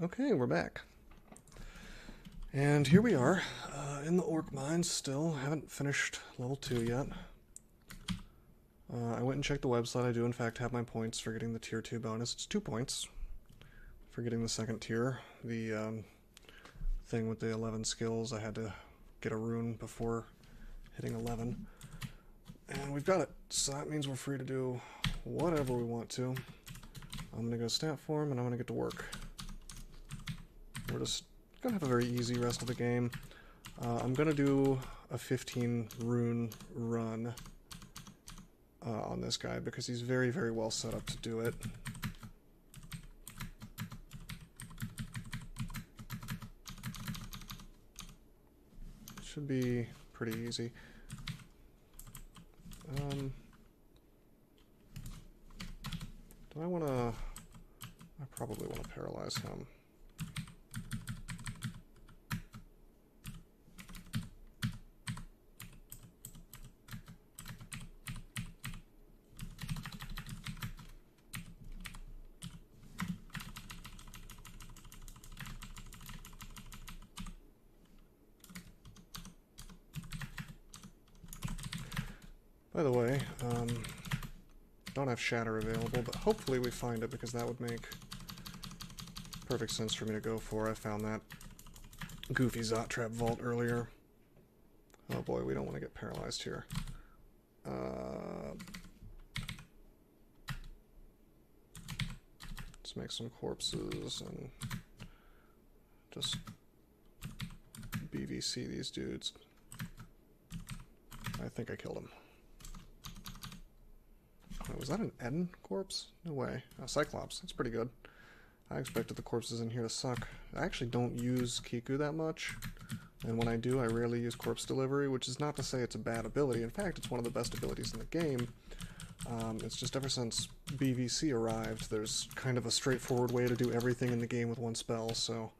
Okay, we're back. And here we are, in the Orc Mines still. Haven't finished level 2 yet. I went and checked the website. I do in fact have my points for getting the tier 2 bonus. It's 2 points for getting the second tier. The thing with the 11 skills, I had to get a rune before hitting 11. And we've got it, so that means we're free to do whatever we want to. I'm going to go stat form and I'm going to get to work. We're just going to have a very easy rest of the game. I'm going to do a 15 rune run on this guy because he's very, very well set up to do it. Should be pretty easy. Do I want to... I probably want to paralyze him. By the way, don't have Shatter available, but hopefully we find it because that would make perfect sense for me to go for. I found that goofy Zot Trap Vault earlier. Oh boy, we don't want to get paralyzed here. Let's make some corpses and just BVC these dudes. I think I killed him. Wait, was that an Eden corpse? No way. A Cyclops. That's pretty good. I expected the corpses in here to suck. I actually don't use Kiku that much. And when I do, I rarely use corpse delivery, which is not to say it's a bad ability. In fact, it's one of the best abilities in the game. It's just ever since BVC arrived, there's kind of a straightforward way to do everything in the game with one spell, so...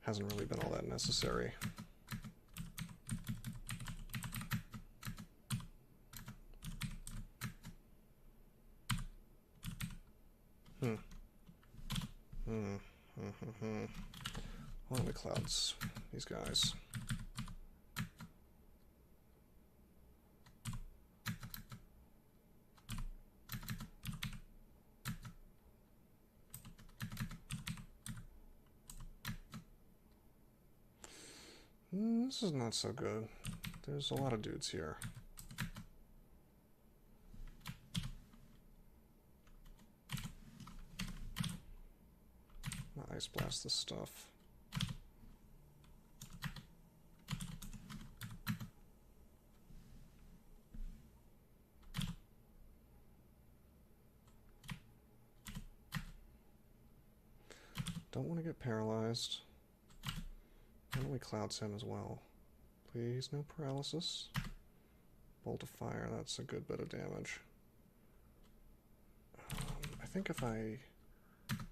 hasn't really been all that necessary. Why don't we clouds these guys? This is not so good. There's a lot of dudes here. I'm gonna ice blast this stuff. Don't want to get paralyzed. Why don't we clouds him as well? Please, no paralysis. Bolt of fire, that's a good bit of damage. I think if I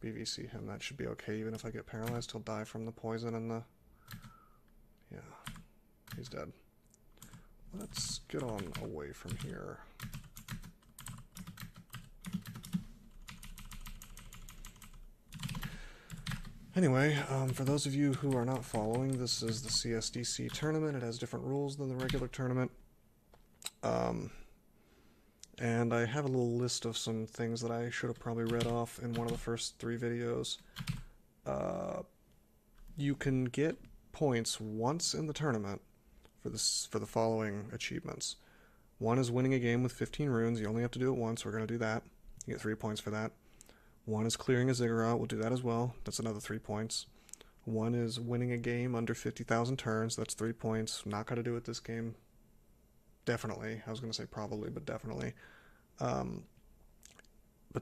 BVC him, that should be okay. Even if I get paralyzed, he'll die from the poison and the... Yeah, he's dead. Let's get on away from here. Anyway, for those of you who are not following, this is the CSDC tournament. It has different rules than the regular tournament. And I have a little list of some things that I should have probably read off in one of the first 3 videos. You can get points once in the tournament for the following achievements. One is winning a game with 15 runes. You only have to do it once. We're going to do that. You get 3 points for that. One is clearing a ziggurat. We'll do that as well. That's another 3 points. One is winning a game under 50,000 turns. That's 3 points. Not going to do it this game. Definitely. I was going to say probably, but definitely. But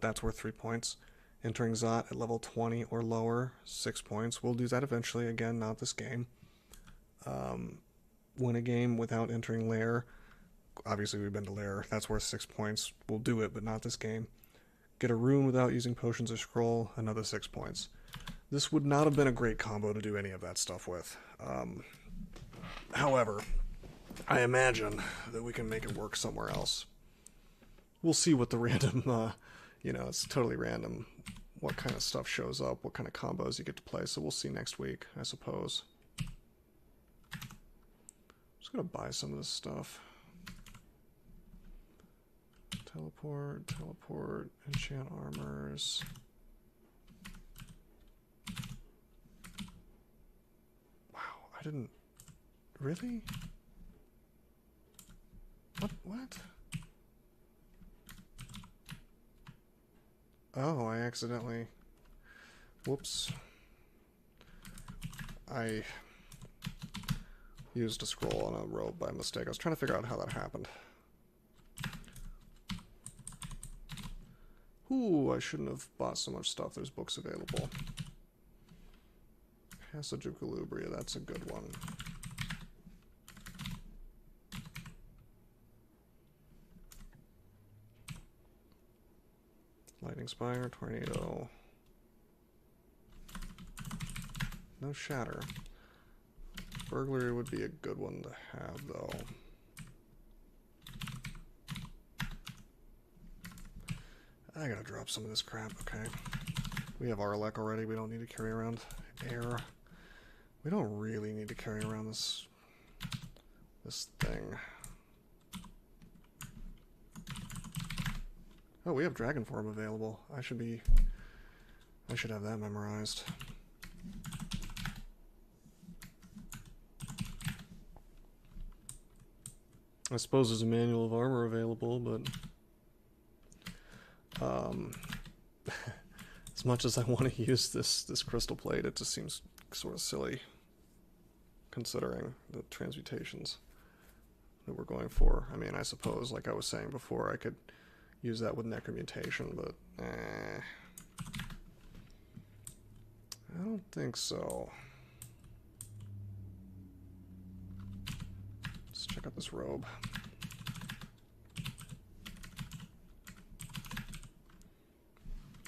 that's worth 3 points. Entering Zot at level 20 or lower, 6 points. We'll do that eventually. Again, not this game. Win a game without entering Lair. Obviously, we've been to Lair. That's worth 6 points. We'll do it, but not this game. Get a rune without using potions or scroll, another 6 points. This would not have been a great combo to do any of that stuff with. However, I imagine that we can make it work somewhere else. We'll see what the random, you know, it's totally random what kind of stuff shows up, what kind of combos you get to play, so we'll see next week, I suppose. Just gonna buy some of this stuff. Teleport, teleport, enchant armors. Wow, I didn't... Really? What? Oh, I accidentally... Whoops. I used a scroll on a robe by mistake. I was trying to figure out how that happened. Ooh, I shouldn't have bought so much stuff. There's books available. Passage of Galubria, that's a good one. Lightning Spire, Tornado. No Shatter. Burglary would be a good one to have, though. I gotta drop some of this crap, okay. We have Arlek already, we don't need to carry around air. We don't really need to carry around this thing. Oh, we have Dragon Form available. I should have that memorized. I suppose there's a manual of armor available, but as much as I want to use this crystal plate, it just seems sort of silly, considering the transmutations that we're going for. I mean, I suppose, like I was saying before, I could use that with necromutation, but I don't think so. Let's check out this robe.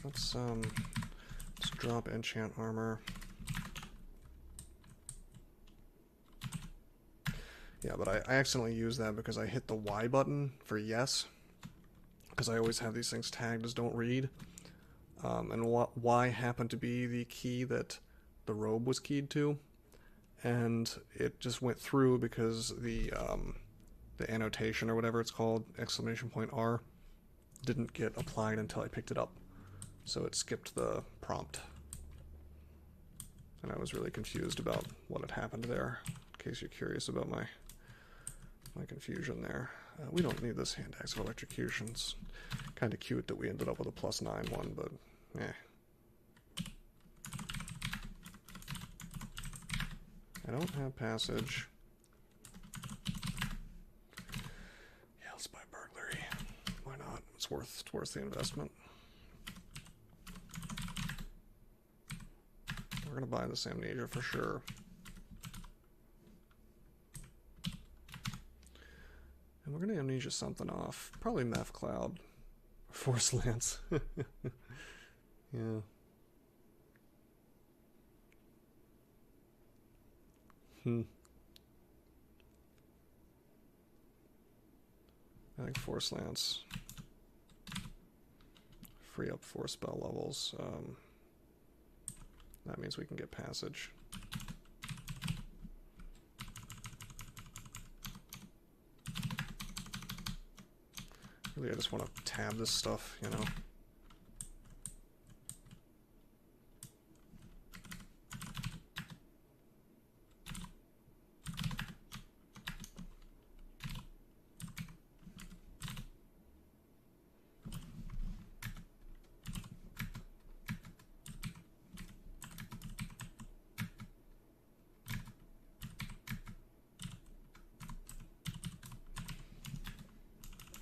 Let's drop enchant armor. Yeah, but I accidentally used that because I hit the Y button for yes, because I always have these things tagged as don't read, and Y happened to be the key that the robe was keyed to, and it just went through because the annotation or whatever it's called, !R, didn't get applied until I picked it up. So it skipped the prompt. And I was really confused about what had happened there, in case you're curious about my confusion there. We don't need this Hand Axe of Electrocution. It's kind of cute that we ended up with a +9 one, but I don't have passage. Yeah, let's buy burglary. Why not? It's worth the investment. We're gonna buy this amnesia for sure. And we're gonna amnesia something off. Probably Meth Cloud. Force Lance. Yeah. I think Force Lance. Free up 4 spell levels. That means we can get passage. Really, I just want to tab this stuff, you know?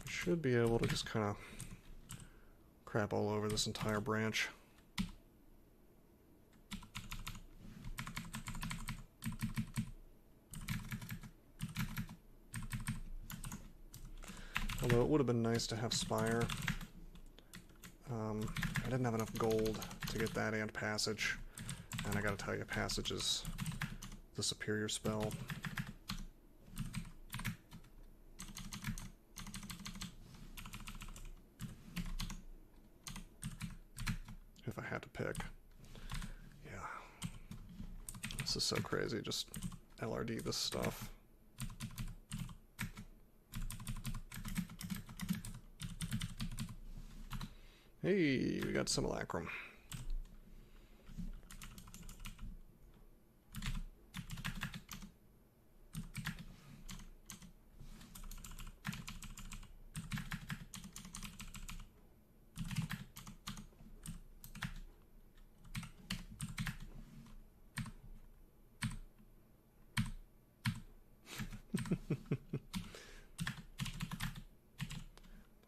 Should be able to just kind of crap all over this entire branch. Although it would have been nice to have Spire. I didn't have enough gold to get that and Passage. And I gotta tell you, Passage is the superior spell. pick. Yeah. This is so crazy, just LRD this stuff. Hey, we got Simulacrum.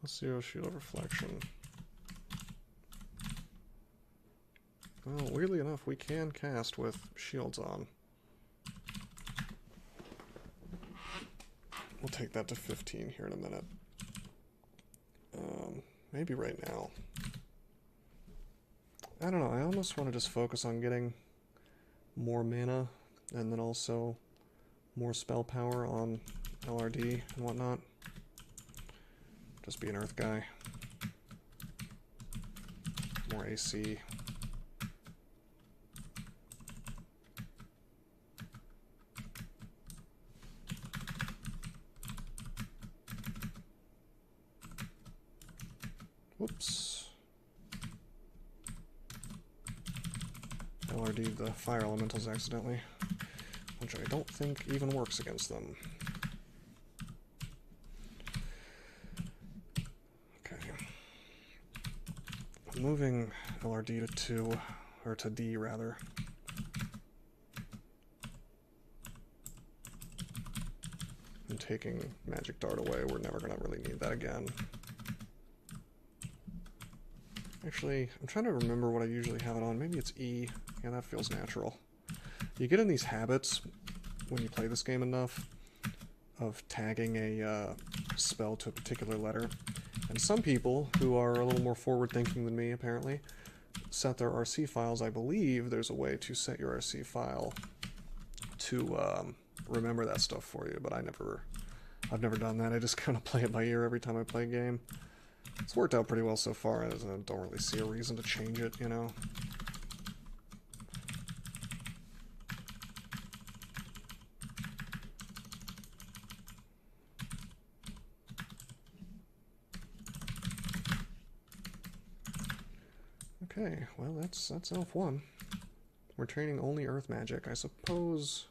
+0 shield reflection. Well, weirdly enough, we can cast with shields on. We'll take that to 15 here in a minute. Maybe right now. I don't know, I almost want to just focus on getting more mana and then also more spell power on LRD and whatnot. Just be an earth guy. More AC. Whoops. LRD'd the fire elementals accidentally, which I don't think even works against them. Okay. I'm moving LRD to 2, or to D rather. And taking Magic Dart away, we're never going to really need that again. Actually, I'm trying to remember what I usually have it on. Maybe it's E. Yeah, that feels natural. You get in these habits when you play this game enough of tagging a spell to a particular letter. And some people, who are a little more forward-thinking than me, apparently, set their RC files. I believe there's a way to set your RC file to remember that stuff for you, but I've never done that. I just kind of play it by ear every time I play a game. It's worked out pretty well so far, as I don't really see a reason to change it, you know? Okay, well that's elf 1. We're training only earth magic, I suppose.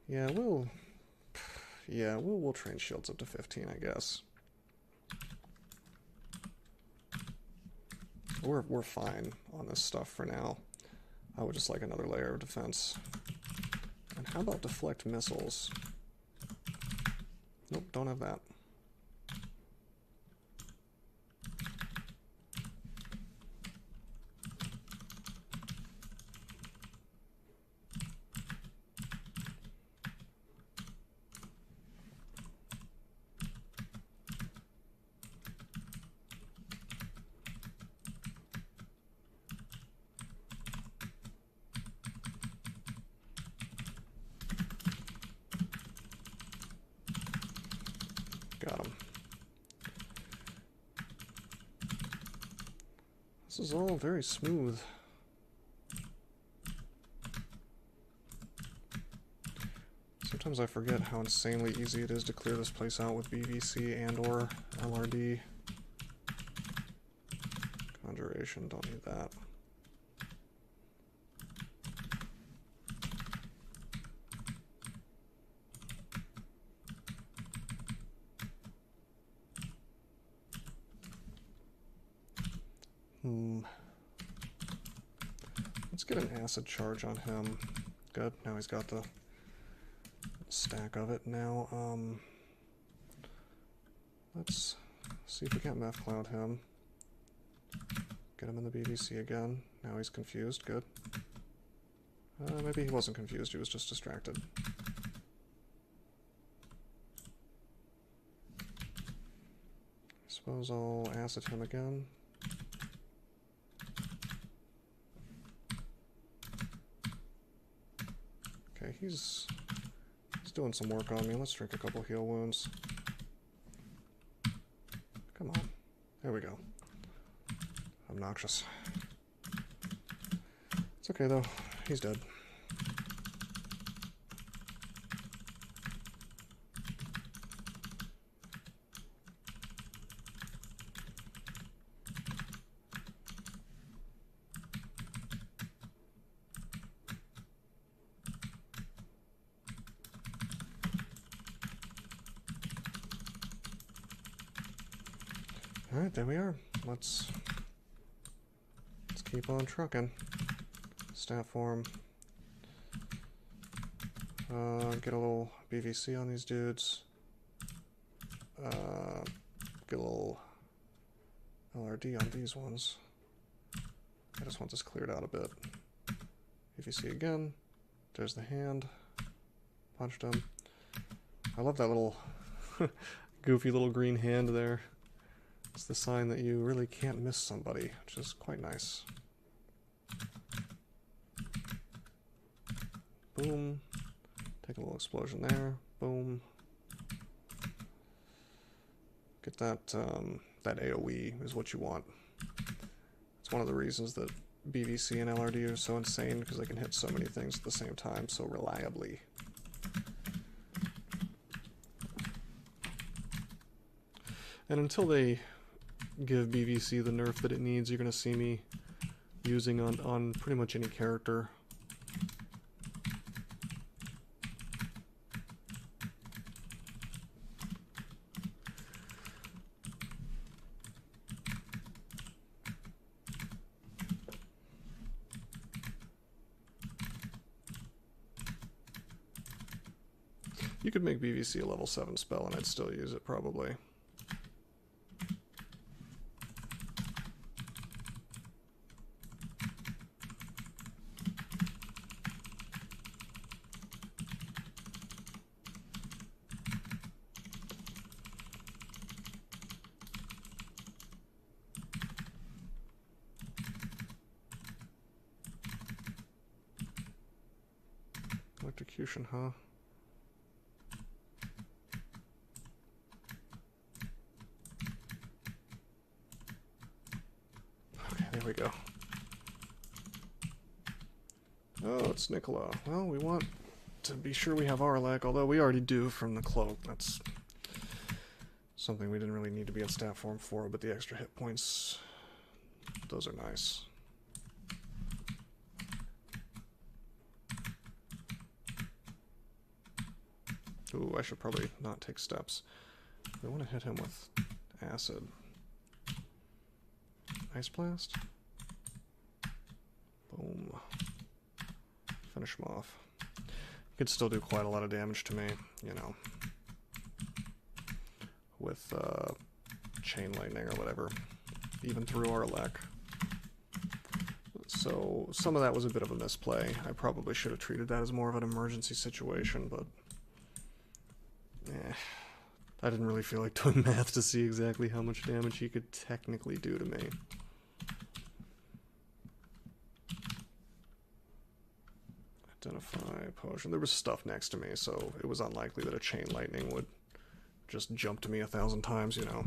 Yeah, we'll train shields up to 15, I guess. We're fine on this stuff for now. I would just like another layer of defense. And how about deflect missiles? Nope, don't have that. Got him. This is all very smooth. Sometimes I forget how insanely easy it is to clear this place out with BVC and or LRD. Conjuration, don't need that. Let's get an acid charge on him. Good, now he's got the stack of it. Now, let's see if we can't Meth Cloud him. Get him in the BVC again. Now he's confused, good. Maybe he wasn't confused, he was just distracted. I suppose I'll acid him again. Okay, he's doing some work on me. Let's drink a couple heal wounds. Come on. There we go. Obnoxious. It's okay though, he's dead. Alright, there we are. Let's keep on trucking. Stat form. Get a little BVC on these dudes. Get a little LRD on these ones. I just want this cleared out a bit. BVC again. There's the hand. Punched him. I love that little goofy little green hand there. It's the sign that you really can't miss somebody, which is quite nice. Boom. Take a little explosion there. Boom. Get that, that AoE is what you want. It's one of the reasons that BVC and LRD are so insane, because they can hit so many things at the same time so reliably. And until they give BVC the nerf that it needs, you're going to see me using on pretty much any character. You could make BVC a level 7 spell and I'd still use it probably. Electrocution, huh? Okay, there we go. Oh, it's Nicola. Well, we want to be sure we have Arlek, although we already do from the cloak. That's something we didn't really need to be in stat form for, but the extra hit points, those are nice. Ooh, I should probably not take steps. I want to hit him with acid. Ice Blast. Boom. Finish him off. You could still do quite a lot of damage to me, you know, with chain lightning or whatever, even through Arlek. So some of that was a bit of a misplay. I probably should have treated that as more of an emergency situation, but I didn't really feel like doing math to see exactly how much damage he could technically do to me. Identify potion. There was stuff next to me, so it was unlikely that a chain lightning would just jump to me 1,000 times, you know.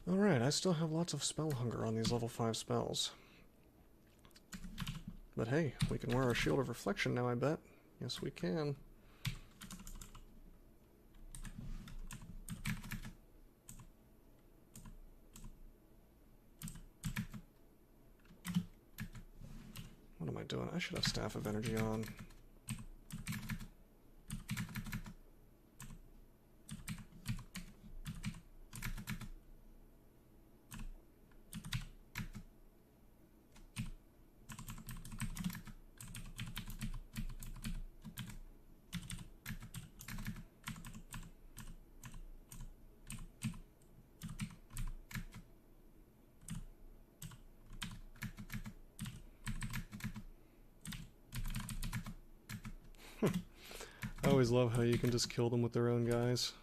Alright, I still have lots of spell hunger on these level 5 spells. But hey, we can wear our Shield of Reflection now, I bet. Yes, we can. What am I doing? I should have Staff of Energy on. I always love how you can just kill them with their own guys.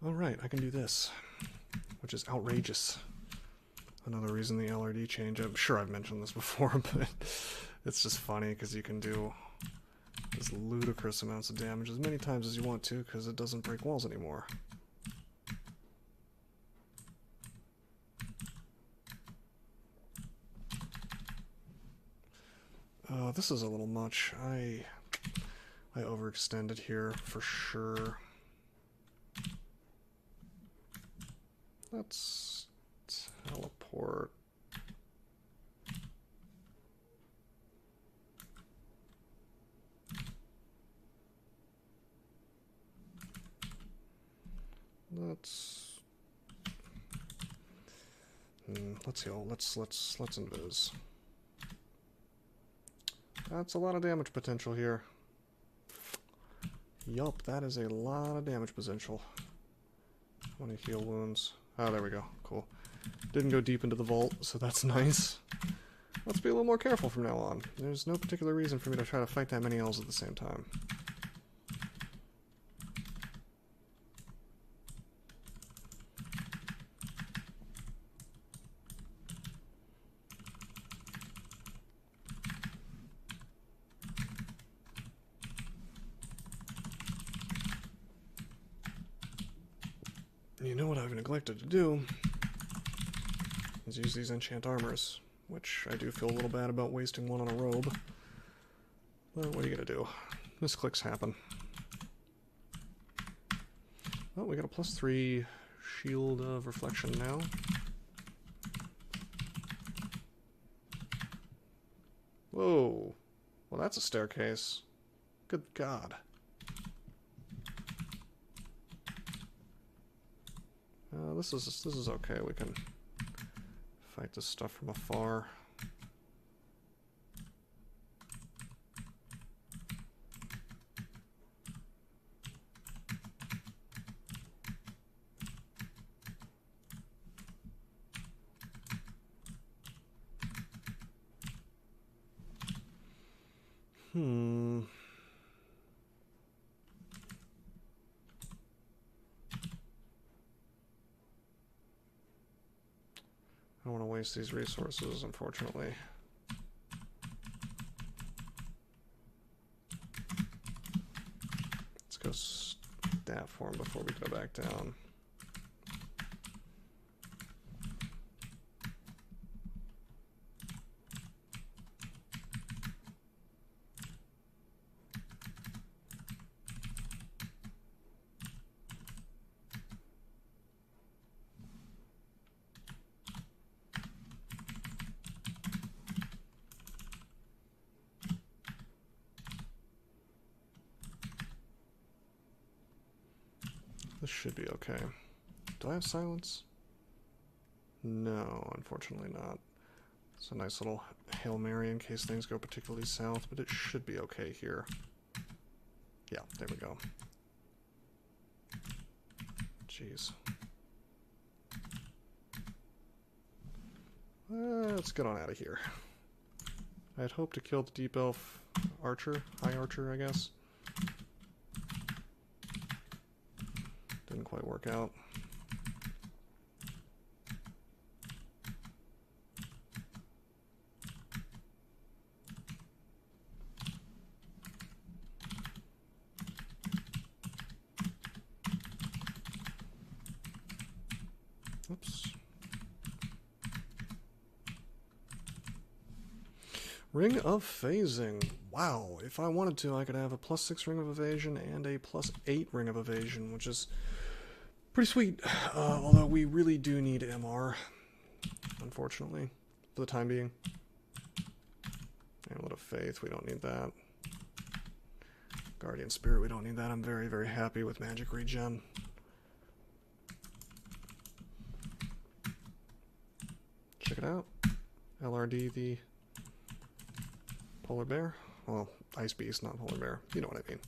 Alright, I can do this, which is outrageous. Another reason the LRD change, I'm sure I've mentioned this before, but it's just funny because you can do this ludicrous amounts of damage as many times as you want to because it doesn't break walls anymore. This is a little much. I overextended here for sure. Let's teleport. Let's heal. Let's invis. That's a lot of damage potential here. Yup, that is a lot of damage potential. I want to heal wounds. Oh, there we go. Cool. Didn't go deep into the vault, so that's nice. Let's be a little more careful from now on. There's no particular reason for me to try to fight that many elves at the same time. You know what I've neglected to do is use these enchant armors, which I do feel a little bad about wasting one on a robe. But what are you gonna do? Misclicks happen. Oh, we got a +3 shield of reflection now. Whoa. Well, that's a staircase. Good God. This is okay. We can fight this stuff from afar. I don't want to waste these resources, unfortunately. Let's go stat form before we go back down. This should be okay. Do I have silence? No, unfortunately not. It's a nice little Hail Mary in case things go particularly south, but it should be okay here. Yeah, there we go. Jeez. Let's get on out of here. I had hoped to kill the Deep Elf Archer, High Archer, I guess. Didn't quite work out. Oops. Ring of Phasing. Wow, if I wanted to, I could have a +6 Ring of Evasion and a +8 Ring of Evasion, which is pretty sweet. Although we really do need MR, unfortunately, for the time being. Amulet of Faith, we don't need that. Guardian Spirit, we don't need that. I'm very, very happy with magic regen. Check it out. LRD, the polar bear. Well, ice beast, not polar bear. You know what I mean.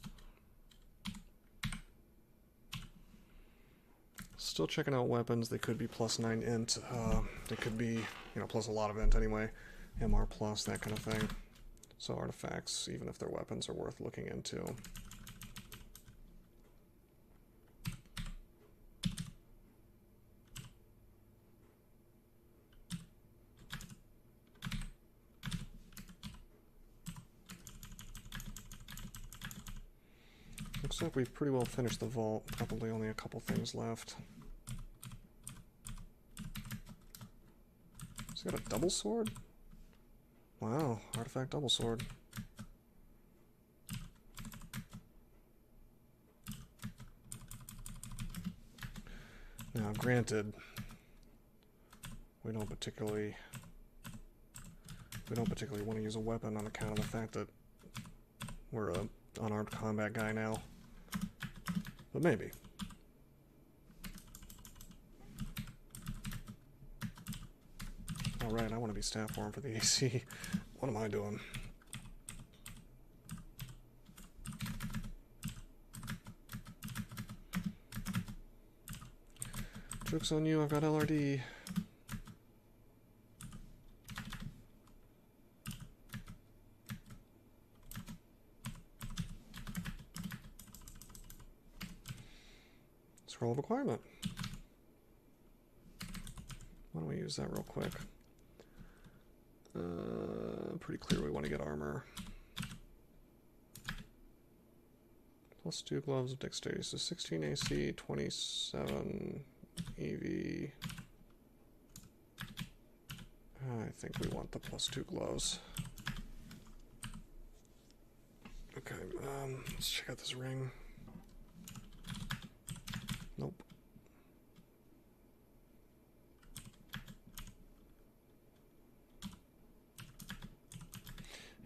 Still checking out weapons. They could be +9 int. They could be, you know, plus a lot of int anyway. MR plus, that kind of thing. So artifacts, even if they're weapons, are worth looking into. Looks like we've pretty well finished the vault. Probably only a couple things left. He's got a double sword? Wow, artifact double sword. Now, granted, we don't particularly want to use a weapon on account of the fact that we're a unarmed combat guy now. But maybe. Alright, I want to be staff form for the AC. What am I doing? Joke's on you, I've got LRD. Scroll of requirement. Why don't we use that real quick? Pretty clear we want to get armor. Plus 2 gloves of dexterity, so 16 AC, 27 EV. I think we want the plus 2 gloves. Okay, let's check out this ring. Nope.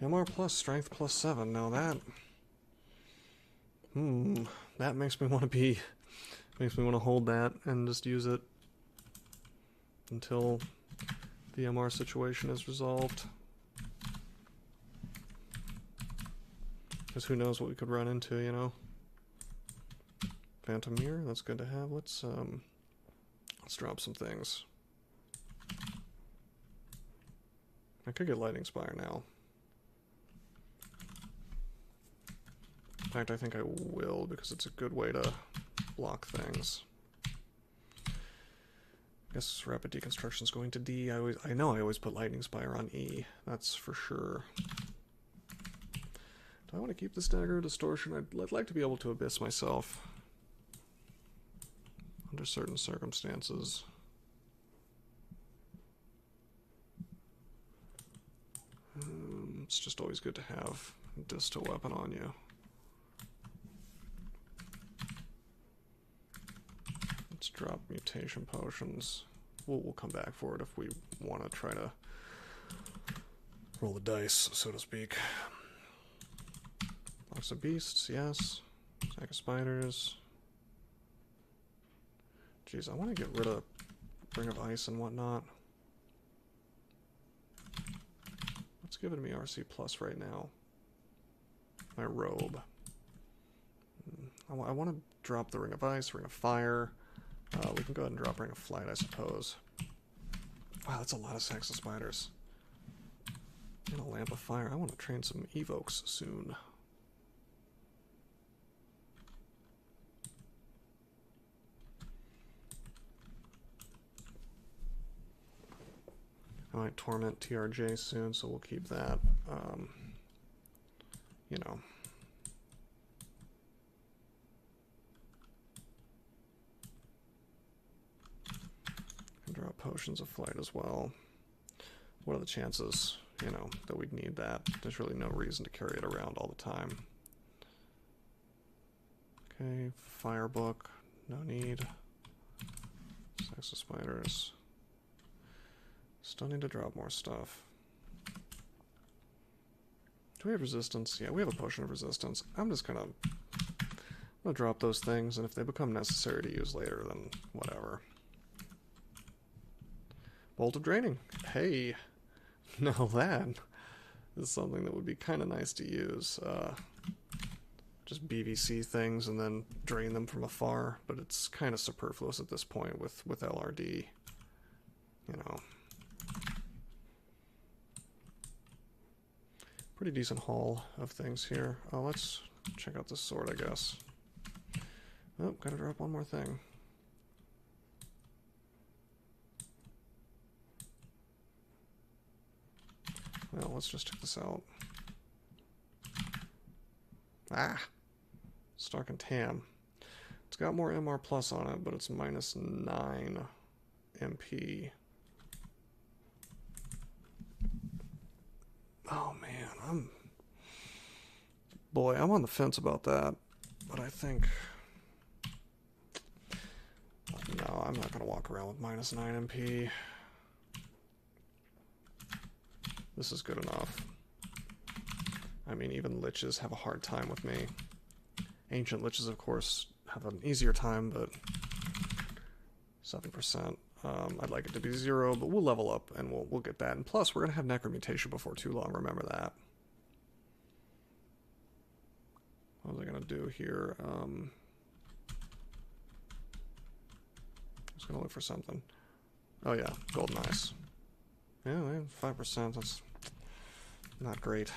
MR plus strength plus 7. Now that that makes me want to hold that and just use it until the MR situation is resolved. Because who knows what we could run into, you know? Phantom Mirror, that's good to have. Let's drop some things. I could get Lightning Spire now. In fact, I think I will, because it's a good way to block things. I guess Rapid Deconstruction is going to D. I know I always put Lightning Spire on E. That's for sure. Do I want to keep this Dagger of Distortion? I'd like to be able to Abyss myself. Under certain circumstances. It's just always good to have a Disto weapon on you. Let's drop mutation potions. We'll come back for it if we want to try to roll the dice, so to speak. Box of Beasts, yes. Sack of Spiders. Jeez, I want to get rid of Ring of Ice and whatnot. What's giving me RC plus right now? My robe. I want to drop the Ring of Ice, Ring of Fire. We can go ahead and drop Ring of Flight, I suppose. Wow, that's a lot of Sacks of Spiders. And a Lamp of Fire. I want to train some Evokes soon. I might Torment TRJ soon, so we'll keep that. You know. Can drop Potions of Flight as well. What are the chances, you know, that we'd need that? There's really no reason to carry it around all the time. Okay, Fire Book, no need. Sacks of Spiders. Still need to drop more stuff. Do we have resistance? Yeah, we have a potion of resistance. I'm gonna drop those things, and if they become necessary to use later, then whatever. Bolt of Draining. Hey, now that is something that would be kind of nice to use. Just BVC things and then drain them from afar, but it's kind of superfluous at this point with LRD. You know. Pretty decent haul of things here. Oh, let's check out this sword, I guess. Oh, gotta drop one more thing. Well, let's just check this out. Ah! Stark and Tam. It's got more MR plus on it, but it's minus 9 MP. Oh man, I'm on the fence about that, but I think, no, I'm not gonna walk around with minus 9 MP. This is good enough. I mean, even liches have a hard time with me. Ancient liches, of course, have an easier time, but 7%. I'd like it to be 0, but we'll level up and we'll get that. And plus, we're gonna have necromutation before too long. Remember that. What was I gonna do here? I was gonna look for something. Oh yeah, golden eyes. Yeah, 5%. That's not great.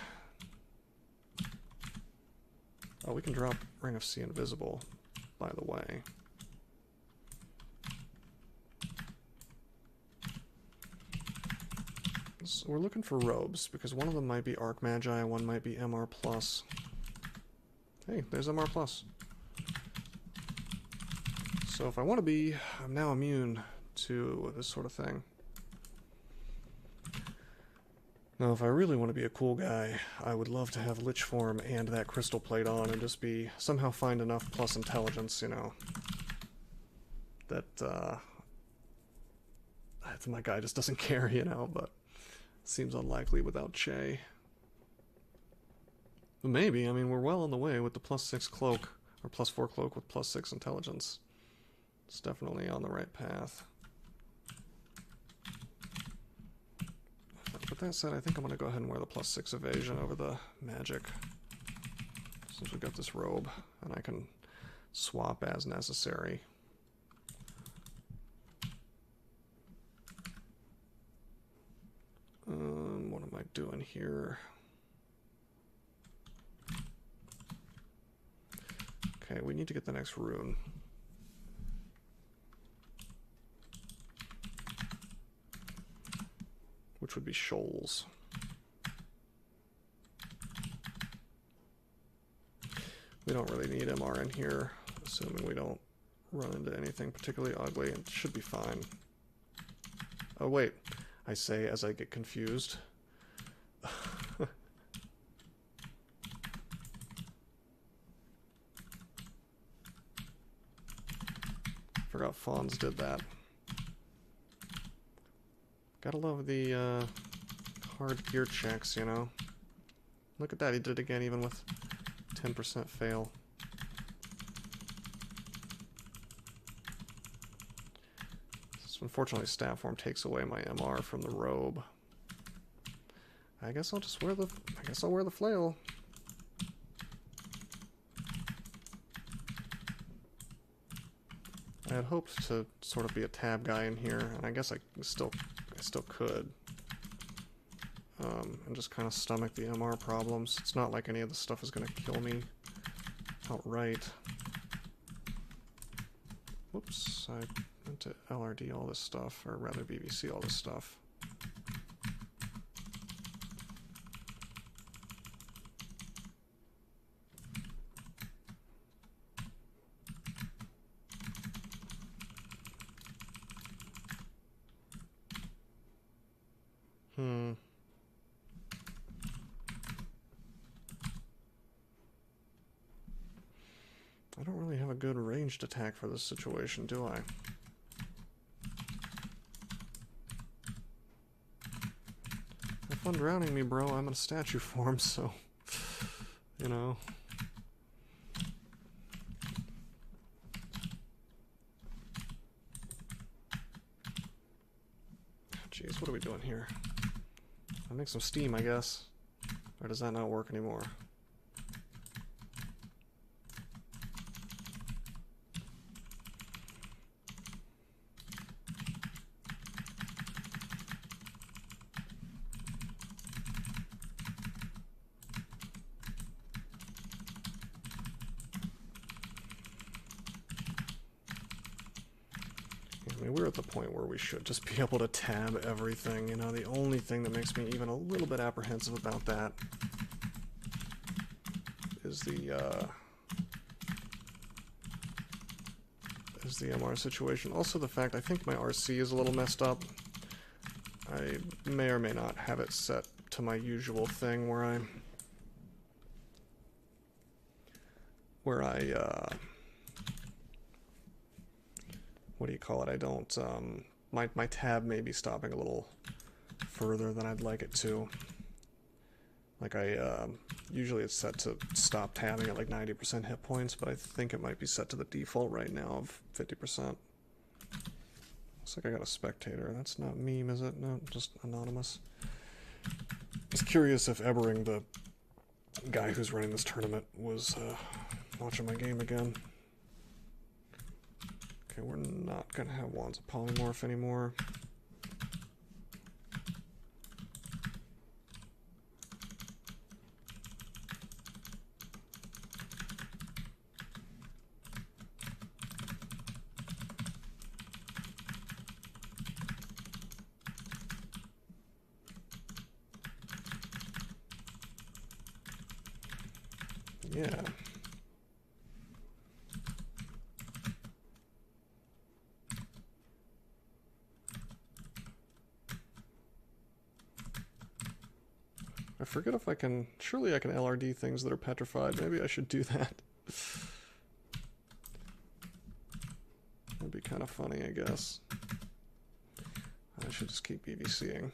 Oh, we can drop Ring of Sea Invisible, by the way. So we're looking for robes, because one of them might be Arc Magi, one might be MR+. Hey, there's MR+. So if I want to be, I'm now immune to this sort of thing. Now, if I really want to be a cool guy, I would love to have Lich form and that crystal plate on and just be, somehow find enough plus intelligence, you know, that my guy just doesn't care, you know, but seems unlikely without Che. But maybe, I mean, we're well on the way with the +6 cloak, or +4 cloak with +6 intelligence. It's definitely on the right path. With that said, I think I'm going to go ahead and wear the +6 evasion over the magic, since we got this robe, and I can swap as necessary. What am I doing here? Okay, we need to get the next rune. Which would be shoals. We don't really need MR in here, assuming we don't run into anything particularly ugly. It should be fine. Oh wait, I say as I get confused. Forgot Fawns did that. Gotta love the hard gear checks, you know. Look at that, he did it again even with 10% fail. So unfortunately, staff form takes away my MR from the robe. I guess I'll just wear the. I guess I'll wear the flail. I had hoped to sort of be a tab guy in here, and I guess I still could. And just kind of stomach the MR problems. It's not like any of this stuff is going to kill me outright. Whoops, I meant to LRD all this stuff, or rather BBC all this stuff. I don't really have a good ranged attack for this situation, do I? Have fun drowning me, bro. I'm in a statue form, so, you know. Jeez, what are we doing here? I make some steam, I guess. Or does that not work anymore? I mean, we're at the point where we should just be able to tab everything, you know. The only thing that makes me even a little bit apprehensive about that is the There's the MR situation. Also the fact I think my RC is a little messed up. I may or may not have it set to my usual thing where I what do you call it? I don't my tab may be stopping a little further than I'd like it to. Like usually it's set to stop tabbing at like 90% hit points, but I think it might be set to the default right now of 50%. Looks like I got a spectator. That's not meme, is it? No, just anonymous. I was curious if Ebering, the guy who's running this tournament, was watching my game again. Okay, we're not gonna have Wands of Polymorph anymore. Yeah. I forget if I can... Surely I can LRD things that are petrified. Maybe I should do that. That'd be kind of funny, I guess. I should just keep BVCing.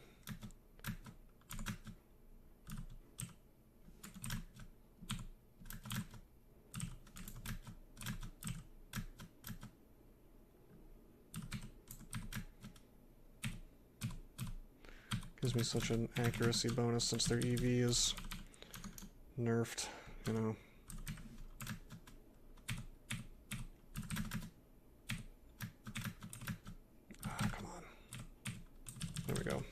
Gives me such an accuracy bonus since their EV is nerfed, you know. Ah, come on. There we go.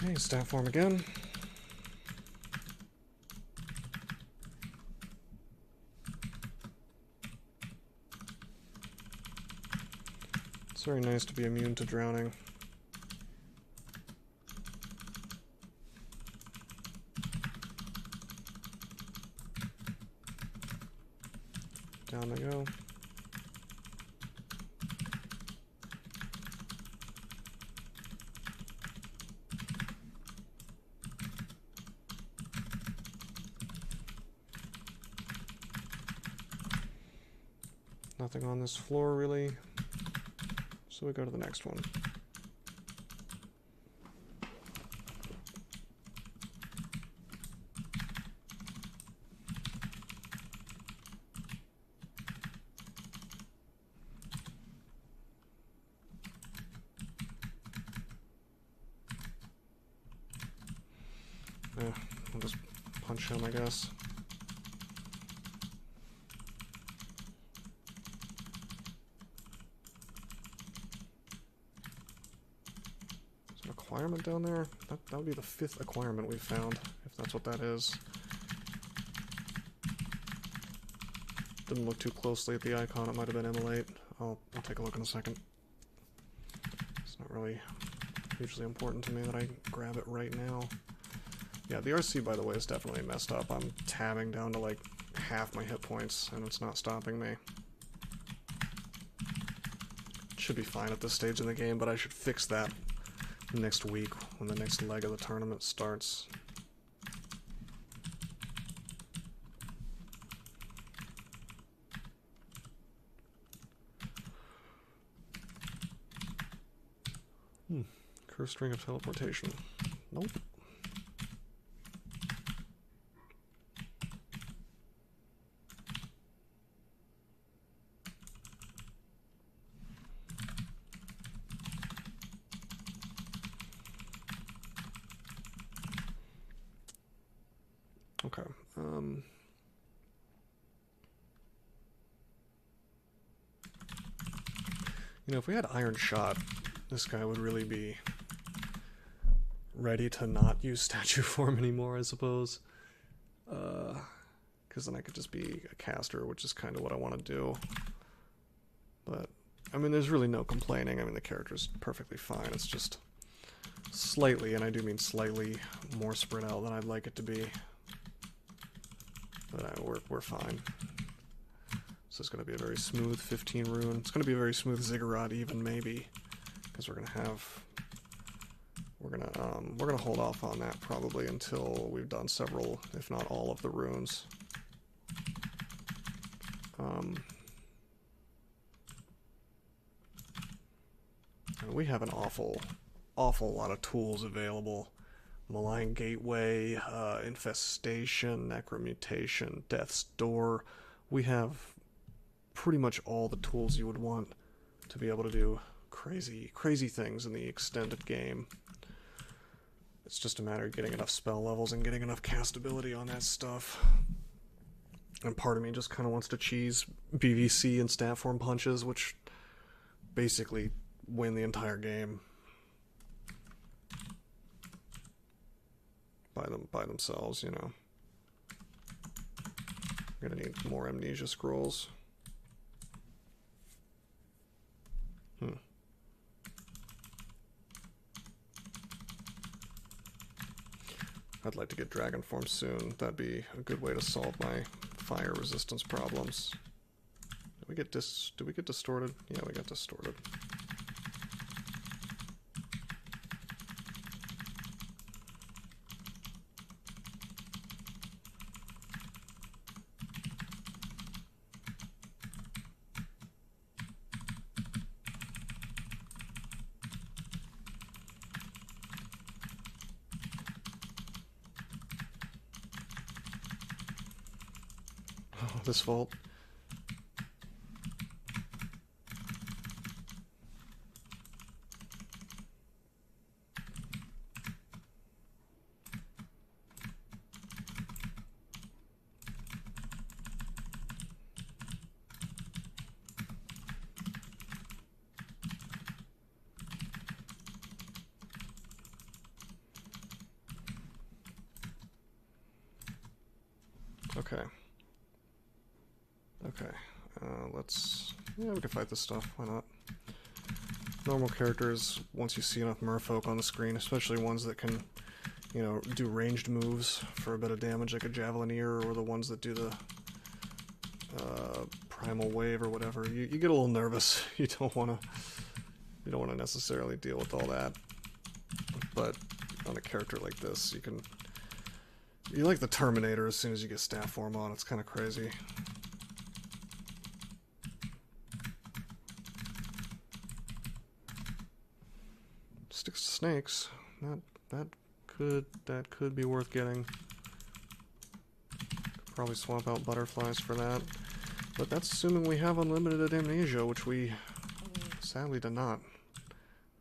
Okay, stat form again. It's very nice to be immune to drowning. Down I go. Nothing on this floor really. So we go to the next one. I'll just punch him, I guess. Acquirement down there? That would be the 5th acquirement we've found, if that's what that is. Didn't look too closely at the icon, it might have been M8. I'll take a look in a second. It's not really hugely important to me that I grab it right now. Yeah, the RC, by the way, is definitely messed up. I'm tabbing down to like half my hit points, and it's not stopping me. It should be fine at this stage in the game, but I should fix that next week when the next leg of the tournament starts. Curse string of teleportation. Nope. Okay. You know, if we had Iron Shot, this guy would really be ready to not use statue form anymore, I suppose. Because then I could just be a caster, which is kind of what I want to do. But, I mean, there's really no complaining. I mean, the character's perfectly fine. It's just slightly, and I do mean slightly, more spread out than I'd like it to be. But we're fine. This is going to be a very smooth 15 rune. It's going to be a very smooth ziggurat even, maybe. Because we're going to have... We're gonna hold off on that probably until we've done several, if not all, of the runes. And we have an awful lot of tools available. Malign Gateway, Infestation, Necromutation, Death's Door. We have pretty much all the tools you would want to be able to do crazy things in the extended game. It's just a matter of getting enough spell levels and getting enough castability on that stuff. And part of me just kind of wants to cheese BVC and stat form punches, which basically win the entire game by themselves, you know. I'm gonna need more amnesia scrolls. I'd like to get dragon form soon. That'd be a good way to solve my fire resistance problems. Did we get distorted? Yeah, we got distorted. This vault. Okay. Okay, yeah, we can fight this stuff, why not? Normal characters, once you see enough merfolk on the screen, especially ones that can, you know, do ranged moves for a bit of damage, like a Javelineer, or the ones that do the Primal Wave or whatever, you get a little nervous. You don't want to necessarily deal with all that. But on a character like this, you like the Terminator as soon as you get staff form on. It's kind of crazy. Sticks to snakes. That could be worth getting. Could probably swap out butterflies for that. But that's assuming we have unlimited amnesia, which we sadly do not.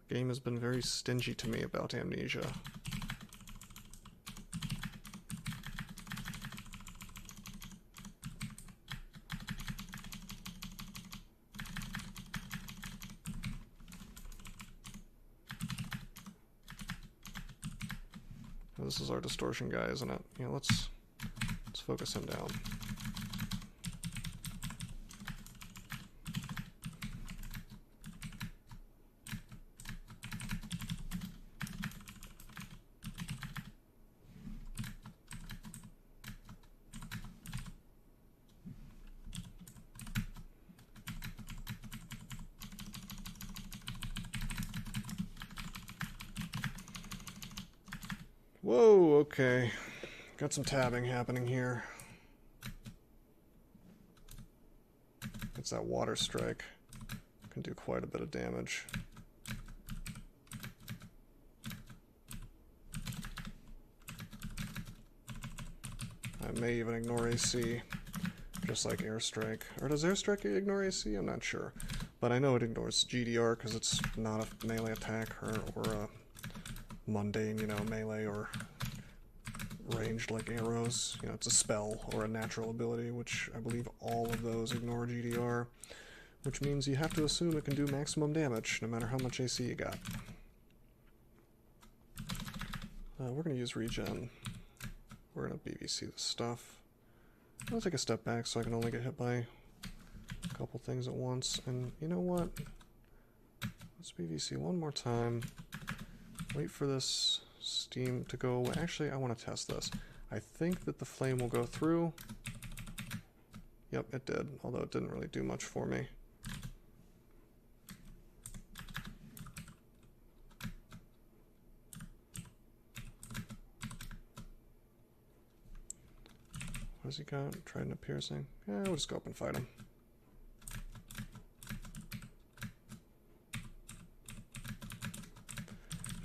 The game has been very stingy to me about amnesia. This is our distortion guy, isn't it? Yeah, let's focus him down. Whoa, okay. Got some tabbing happening here. It's that water strike. Can do quite a bit of damage. I may even ignore AC, just like airstrike. Or does airstrike ignore AC? I'm not sure. But I know it ignores GDR because it's not a melee attack or a mundane, you know, melee or ranged like arrows. You know, it's a spell or a natural ability, which I believe all of those ignore GDR, which means you have to assume it can do maximum damage no matter how much AC you got. We're going to use regen. We're going to BVC this stuff. I'll take a step back so I can only get hit by a couple things at once. And you know what? Let's BVC one more time. Wait for this steam to go away. Actually, I want to test this. I think that the flame will go through. Yep, it did, although it didn't really do much for me. What has he got? Trident of piercing? Yeah, we'll just go up and fight him.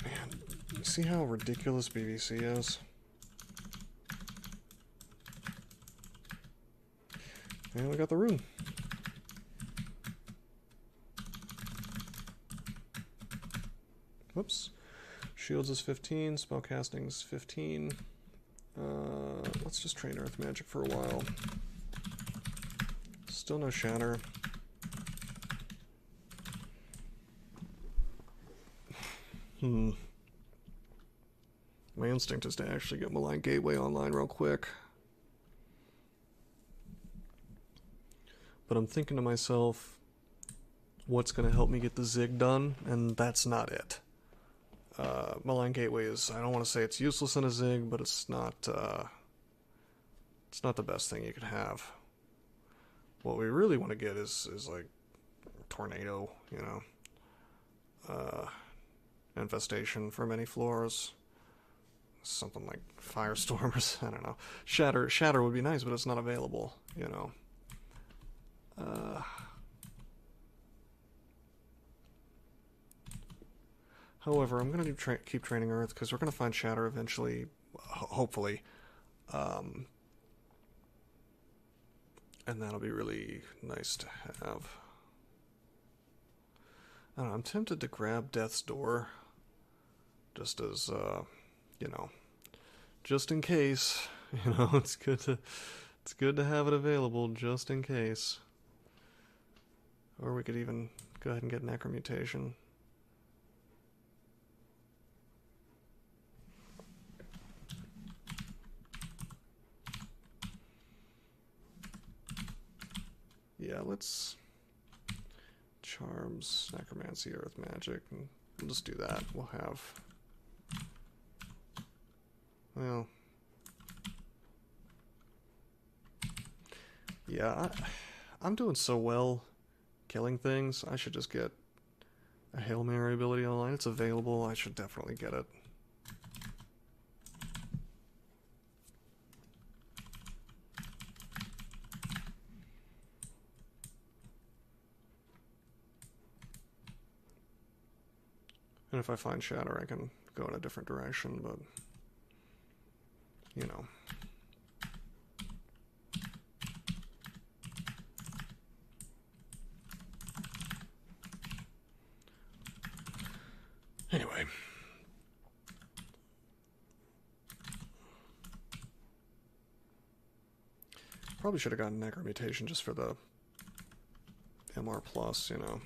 Man, you see how ridiculous BBC is? And we got the rune. Whoops. Shields is 15, spellcasting's 15. Let's just train Earth Magic for a while. Still no Shatter. My instinct is to actually get Malign Gateway online real quick. But I'm thinking to myself, what's going to help me get the Zig done? And that's not it. Malign Gateway is, I don't want to say it's useless in a Zig, but it's not the best thing you could have. What we really want to get is like Tornado, you know. Infestation for many floors. Something like Firestorm or I don't know. Shatter would be nice, but it's not available, you know. However, I'm going to keep training Earth because we're going to find Shatter eventually, hopefully. And that'll be really nice to have. I don't know, I'm tempted to grab Death's Door just as, you know, just in case. You know, it's good to have it available just in case. Or we could even go ahead and get Necromutation. Yeah, let's Charms, Necromancy, Earth Magic, and we'll just do that. We'll have, well, yeah, I'm doing so well killing things. I should just get a Hail Mary ability online. It's available. I should definitely get it. And if I find Shatter, I can go in a different direction, but, you know. Anyway. Probably should have gotten Necromutation just for the MR+, you know.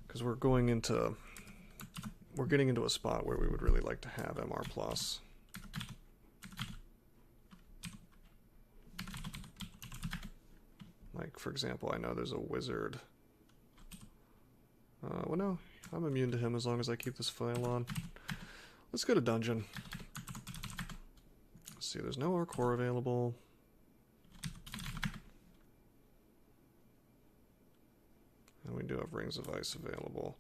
Because we're getting into a spot where we would really like to have MR+. Like, for example, I know there's a wizard. Well, no, I'm immune to him as long as I keep this file on. Let's go to dungeon. Let's see, there's no Arcor available. And we do have Rings of Ice available.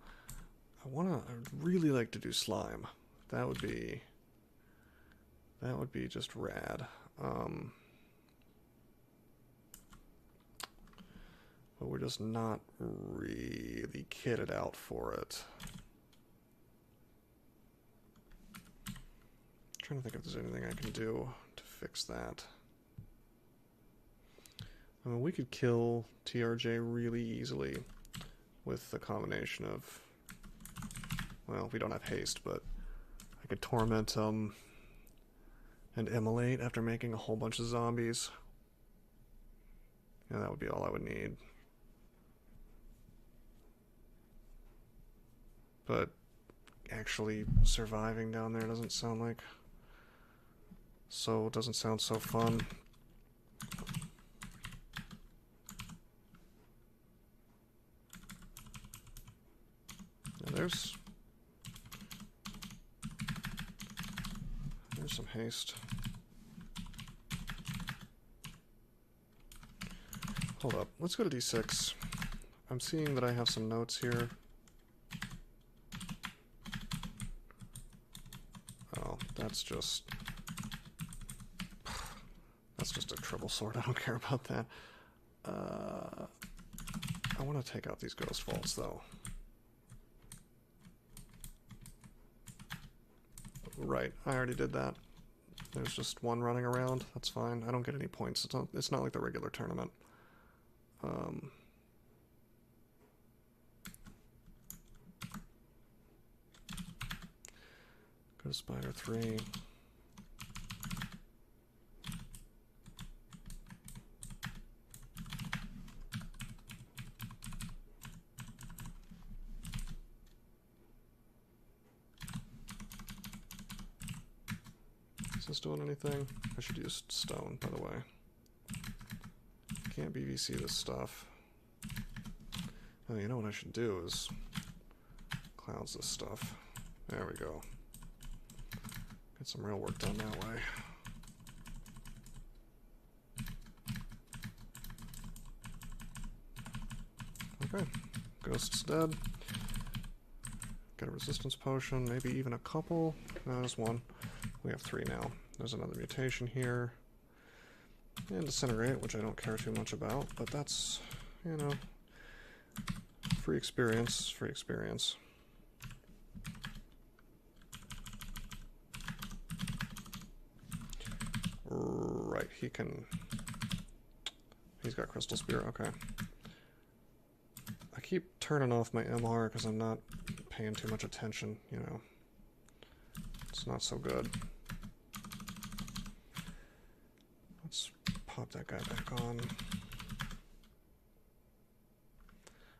I'd really like to do Slime. That would be just rad. But we're just not really kitted out for it. I'm trying to think if there's anything I can do to fix that. I mean, we could kill TRJ really easily with the combination of, well, we don't have haste, but I could torment and immolate after making a whole bunch of zombies. Yeah, that would be all I would need. But actually surviving down there doesn't sound so fun. Now there's some haste. Hold up. Let's go to D6. I'm seeing that I have some notes here. Oh, that's just a triple sword. I don't care about that. I want to take out these ghost vaults, though. Right, I already did that. There's just one running around. That's fine. I don't get any points. It's not like the regular tournament. Go to Spider 3. Is this doing anything? I should use stone, by the way. Can't BVC this stuff. Oh, you know what I should do is clouds this stuff. There we go. Get some real work done that way. Okay, ghost's dead. Get a resistance potion, maybe even a couple. No, there's one. We have 3 now. There's another mutation here. And disintegrate, which I don't care too much about, but that's, you know, free experience, free experience. Right, he's got Crystal Spear, okay. I keep turning off my MR because I'm not paying too much attention, you know. It's not so good. Let's pop that guy back on.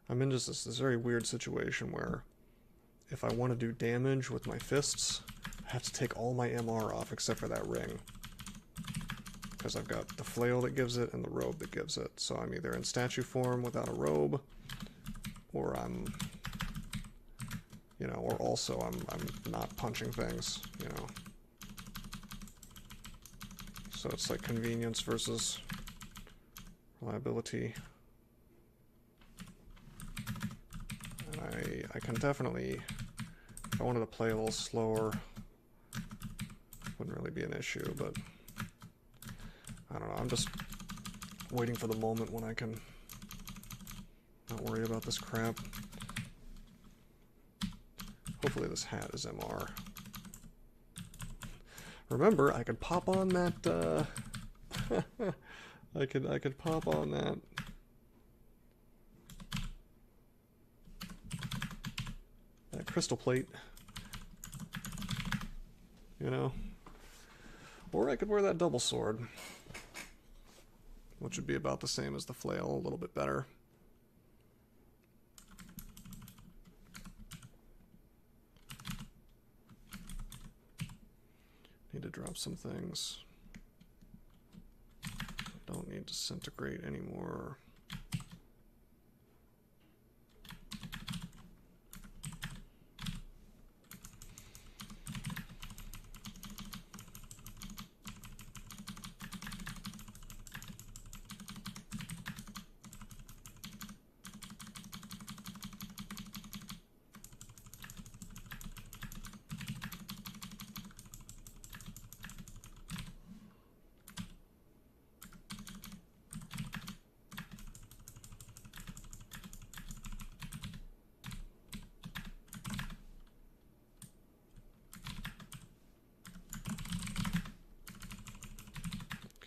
I'm in just this very weird situation where if I want to do damage with my fists, I have to take all my MR off except for that ring. Because I've got the flail that gives it and the robe that gives it. So I'm either in statue form without a robe, or I'm, you know, or also I'm not punching things, you know. So it's like convenience versus reliability. And I can definitely, if I wanted to play a little slower, wouldn't really be an issue, but I don't know, I'm just waiting for the moment when I can not worry about this crap. Hopefully this hat is MR. Remember, I could pop on that, I could pop on that crystal plate, you know, or I could wear that double sword, which would be about the same as the flail, a little bit better. Need to drop some things. I don't need disintegrate anymore.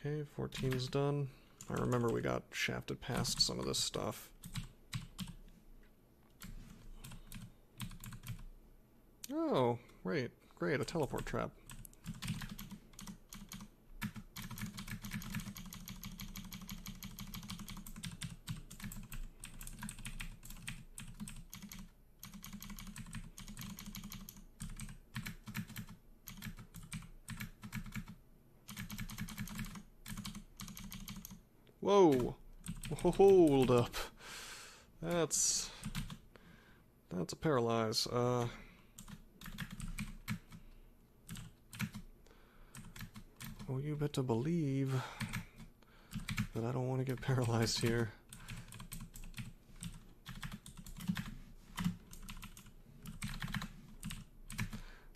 Okay, 14 is done. I remember we got shafted past some of this stuff. Oh, great, great, a teleport trap. Whoa! Hold up. That's a paralyze. Oh, you better believe that I don't want to get paralyzed here.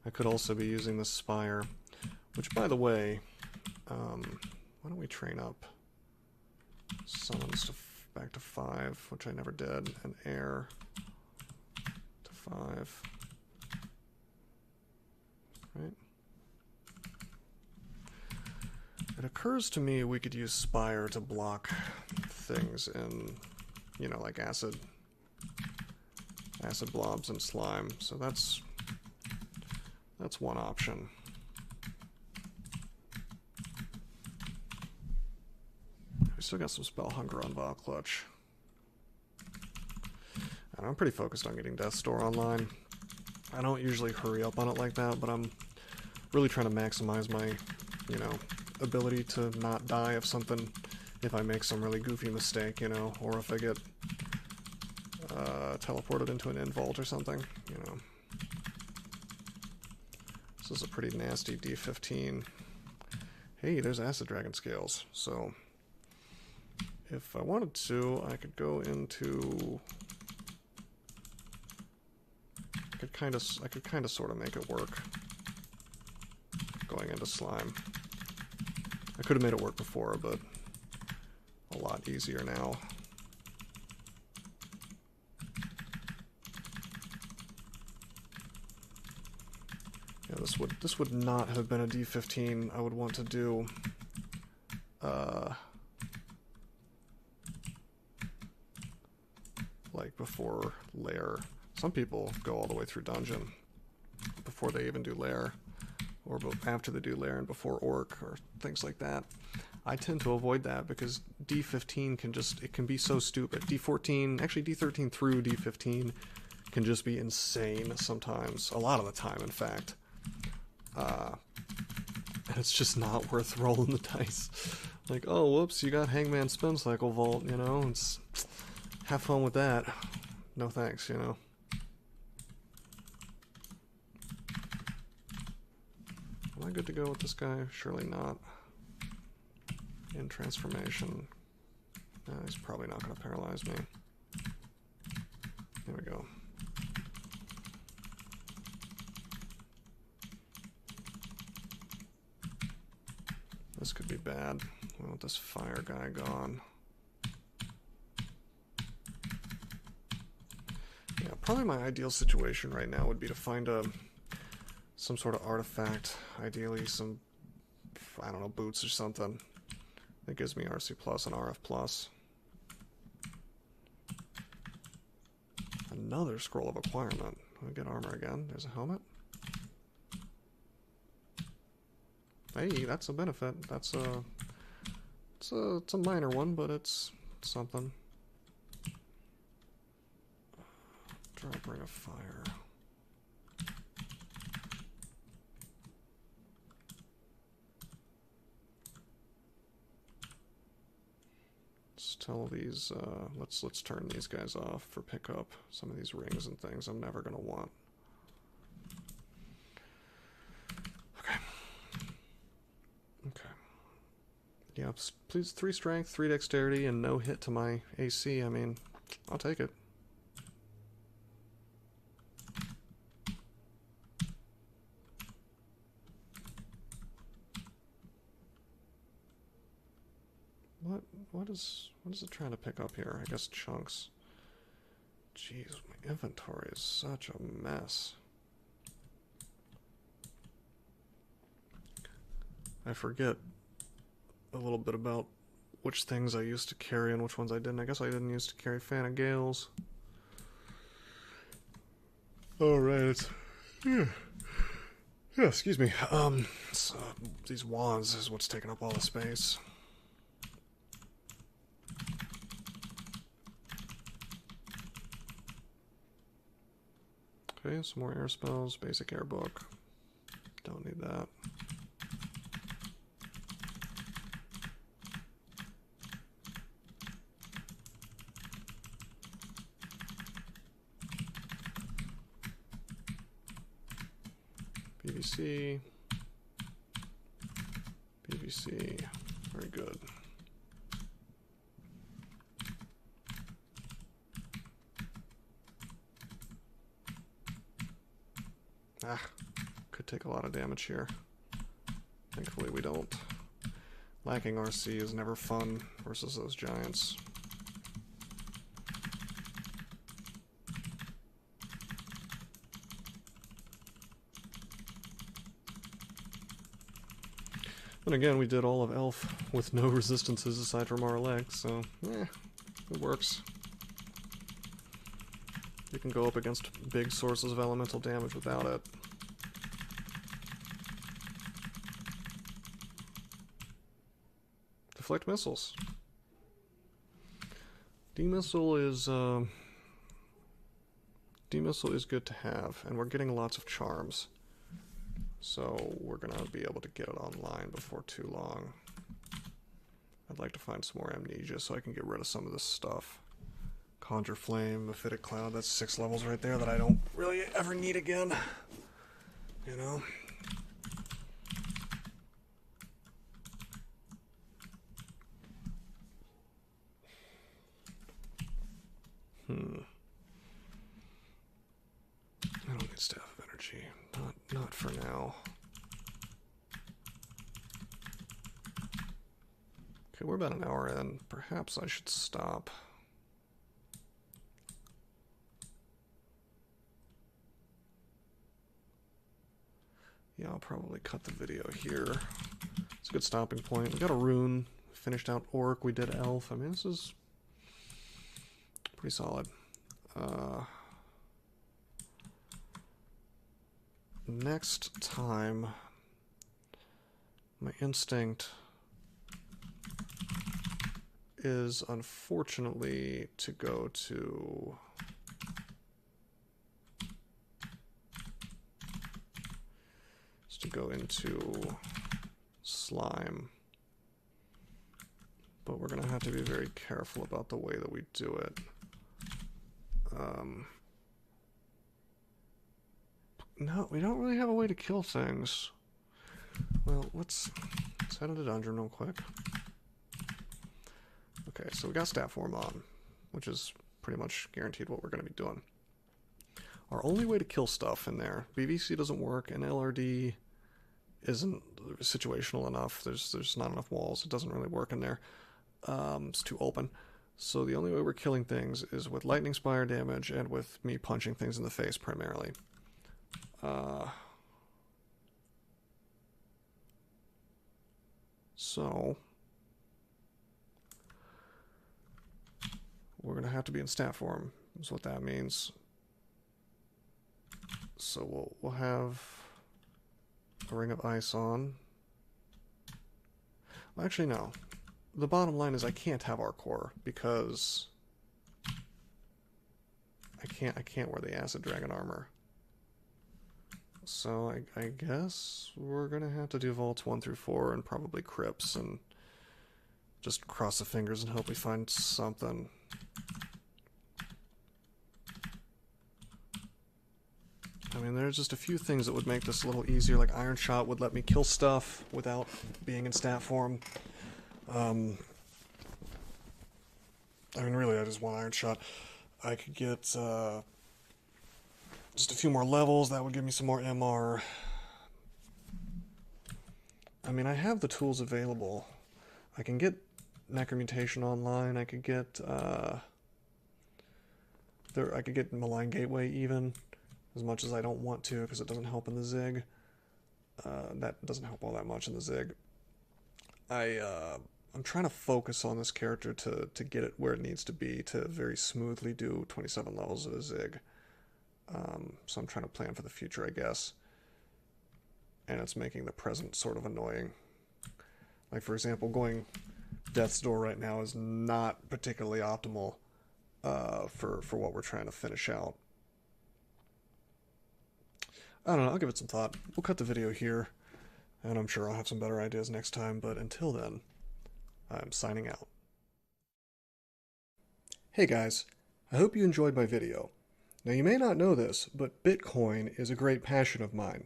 I could also be using the Spire, which, by the way, why don't we train up summons to back to 5, which I never did, and air to 5. Right? It occurs to me we could use Spire to block things in, you know, like acid blobs and slime. So that's one option. We still got some spell hunger on Clutch. And I'm pretty focused on getting Death Store online. I don't usually hurry up on it like that, but I'm really trying to maximize my, you know, ability to not die if I make some really goofy mistake, you know, or if I get teleported into an invault or something, you know. This is a pretty nasty D15. Hey, there's Acid Dragon Scales, so if I wanted to, I could go into... I could kind of sort of make it work. Going into slime. I could have made it work before, but a lot easier now. Yeah, this would not have been a D15 I would want to do. Like before lair. Some people go all the way through dungeon before they even do lair, or after they do lair and before orc, or things like that. I tend to avoid that because D15 it can be so stupid. D14, actually D13 through D15 can just be insane sometimes, a lot of the time in fact. And it's just not worth rolling the dice. Like, oh whoops, you got Hangman Spin Cycle Vault, you know, have fun with that. No thanks, you know. Am I good to go with this guy? Surely not. In transformation. No, he's probably not going to paralyze me. There we go. This could be bad. We want this fire guy gone. Yeah, probably my ideal situation right now would be to find some sort of artifact, ideally some, I don't know, boots or something that gives me RC plus and RF plus. Another scroll of acquirement. We get armor again. There's a helmet. Hey, that's a benefit. It's a minor one, but it's something. Drop Ring of Fire. Let's tell these, let's turn these guys off for pickup. Some of these rings and things I'm never gonna want. Okay. Okay. Yeah, please 3 strength, 3 dexterity, and no hit to my AC. I mean, I'll take it. What is it trying to pick up here? I guess chunks. Jeez, my inventory is such a mess. I forget a little bit about which things I used to carry and which ones I didn't. I guess I didn't used to carry Fan of Gales. Alright, yeah, excuse me. So these wands is what's taking up all the space. Okay, some more air spells, basic air book. Don't need that. PVC. PVC. Very good. Ah, Could take a lot of damage here. Thankfully we don't. Lacking RC is never fun versus those giants. And again, we did all of Elf with no resistances aside from our legs, so it works. You can go up against big sources of elemental damage without it. Deflect missiles. D-missile is good to have, and we're getting lots of charms. So we're gonna be able to get it online before too long. I'd like to find some more amnesia so I can get rid of some of this stuff. Conjure Flame, Mephitic Cloud, that's 6 levels right there that I don't really ever need again. You know? I don't need Staff of Energy. Not for now. Okay, we're about an hour in. Perhaps I should stop. Yeah, I'll probably cut the video here. It's a good stopping point. We got a rune. We finished out Orc. We did Elf. I mean, this is pretty solid. Next time, my instinct is unfortunately to go to into slime, but we're gonna have to be very careful about the way that we do it. No, we don't really have a way to kill things. Well, let's head into dungeon real quick. Okay, so we got staff form on, which is pretty much guaranteed what we're going to be doing. Our only way to kill stuff in there, BVC doesn't work, and LRD isn't situational enough. There's not enough walls. It doesn't really work in there. It's too open. So the only way we're killing things is with lightning spire damage and with me punching things in the face primarily. So we're gonna have to be in staff form, is what that means. So we'll have a Ring of Ice on. Well, actually, no. The bottom line is I can't have our core because I can't wear the Acid Dragon armor. So I guess we're gonna have to do vaults 1 through 4 and probably crypts and just cross the fingers and hope we find something. I mean, there's just a few things that would make this a little easier, like Iron Shot would let me kill stuff without being in stat form. I mean, really, I just want Iron Shot. I could get just a few more levels. That would give me some more MR. I mean, I have the tools available. I can get Necromutation online. I could get I could get Malign Gateway even, as much as I don't want to because it doesn't help in the Zig. That doesn't help all that much in the Zig. I'm trying to focus on this character to get it where it needs to be to very smoothly do 27 levels of a Zig. So I'm trying to plan for the future, I guess. And it's making the present sort of annoying. Like, for example, going Death's Door right now is not particularly optimal for what we're trying to finish out. I don't know, I'll give it some thought. We'll cut the video here, and I'm sure I'll have some better ideas next time, but until then, I'm signing out. Hey guys, I hope you enjoyed my video. Now you may not know this, but Bitcoin is a great passion of mine.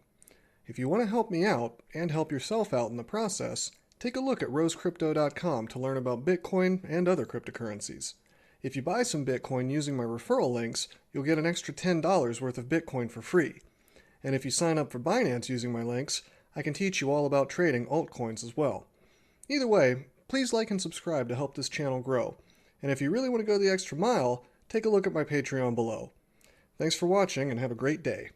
If you want to help me out, and help yourself out in the process, take a look at rosecrypto.com to learn about Bitcoin and other cryptocurrencies. If you buy some Bitcoin using my referral links, you'll get an extra $10 worth of Bitcoin for free. And if you sign up for Binance using my links, I can teach you all about trading altcoins as well. Either way, please like and subscribe to help this channel grow. And if you really want to go the extra mile, take a look at my Patreon below. Thanks for watching and have a great day.